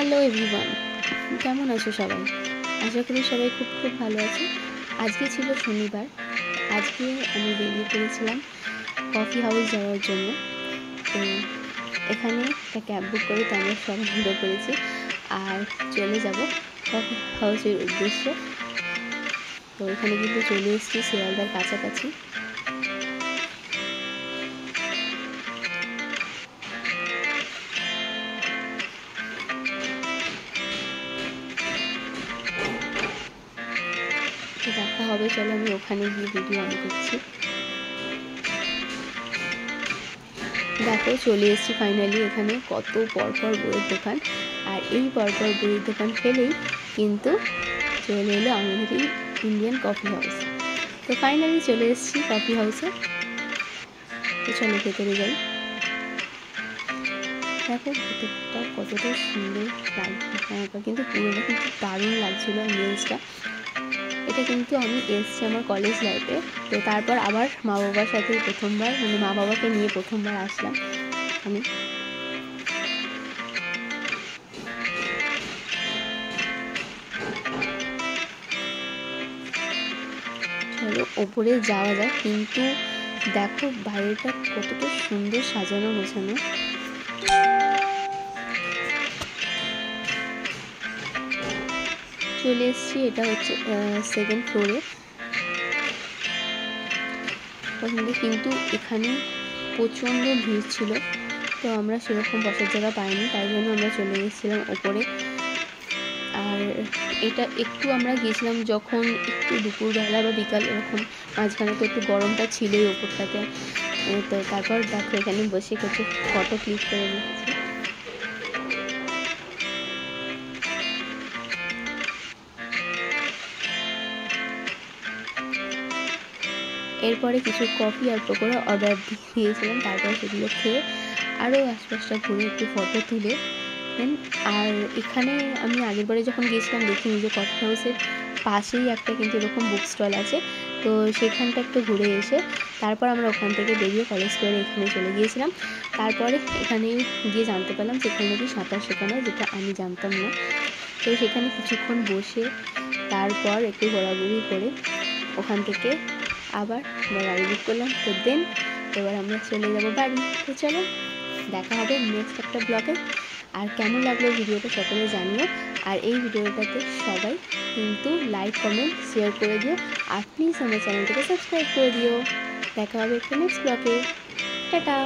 Hello everyone, কেমন আছো সবাই? আশা করি সবাই খুব খুব ভালো আছে। আজকে ছিল শনিবার। আজকে আমি বেরিয়ে পড়েছিলাম কফি হাউস যাওয়ার জন্য। তো এখানে একটা ক্যাব বুক করে তো আমরা সবাই বেরিয়ে পড়েছি আর চলে যাব কফি হাউসের উদ্দেশ্যে। তো এখানে কিন্তু চলে এসেছি শিয়ালদার কাছাকাছি। দেখা হবে, চলো আমি ওখানে গিয়ে ভিডিও অন করছি। দেখো চলে এসেছি ফাইনালি। এখানে কত পরপর বইয়ের দোকান, আর এই পরপর বইয়ের দোকান ফেলেই কিন্তু চলে এলো আমাদের এই ইন্ডিয়ান কফি হাউস। তো ফাইনালি চলে এসেছি কফি হাউসে। তো চলো ভেতরে যাই। দেখো ভেতরটা কতটা সুন্দর লাগছে, কিন্তু পুরোটা কিন্তু দারুণ লাগছিলো অ্যাম্বিয়েন্সটা। এটা কিন্তু আমি এসেছি আমার কলেজ লাইফে। তো তারপর আবার মা বাবার সাথে প্রথমবার, মা বাবাকে নিয়ে প্রথমবার আসলাম আমি। চলো ওপরে যাওয়া যায়, কিন্তু দেখো বাইরেটা কতটা সুন্দর সাজানো গোছানো। চলে এসেছি, এটা হচ্ছে সেকেন্ড ফ্লোরে। কিন্তু এখানে প্রচণ্ড ভিড় ছিল, তো আমরা সেরকম বসার জায়গা পাইনি, তাই জন্য আমরা চলে গেছিলাম ওপরে। আর এটা একটু আমরা গিয়েছিলাম যখন একটু দুপুরবেলা বা বিকাল এরকম, মাঝখানে তো একটু গরমটা ছিলই ওপরটাতে। তো তারপর দেখো এখানে বসে কিছু ফটো ক্লিক করে নিচ্ছি। এরপরে কিছু কফি আর পকোড়া অর্ডার দিয়েছিলাম, তারপরে সেগুলো খেয়ে আরও আশপাশটা ঘুরে একটু ফটো তুলে দেন। আর এখানে আমি আগেরবারে যখন গিয়েছিলাম দেখিনি যে কফি হাউসের পাশেই একটা কিন্তু এরকম বুক স্টল আছে। তো সেখানটা একটু ঘুরে এসে তারপর আমরা ওখান থেকে বেরিয়ে কলেজ স্কোয়ারে এখানে চলে গিয়েছিলাম। তারপরে এখানে গিয়ে জানতে পারলাম সেখানে নাকি সাঁতার শেখানো, যেটা আমি জানতাম না। তো সেখানে কিছুক্ষণ বসে তারপর একটু ঘোরাঘুরি করে ওখান থেকে আবার আমরা গাড়ি বুক করলাম। তো দেন এবার আমরা চলে যাব বাড়ি। তো চলো দেখা হবে নেক্সট একটা ব্লগে। আর কেমন লাগলো ভিডিওটা সকলে জানিও। আর এই ভিডিওটাতে সবাই কিন্তু লাইক কমেন্ট শেয়ার করে দিও, আর প্লিজ আমার চ্যানেলটাকে সাবস্ক্রাইব করে দিও। দেখা হবে একটা নেক্সট ব্লগে। টাটা।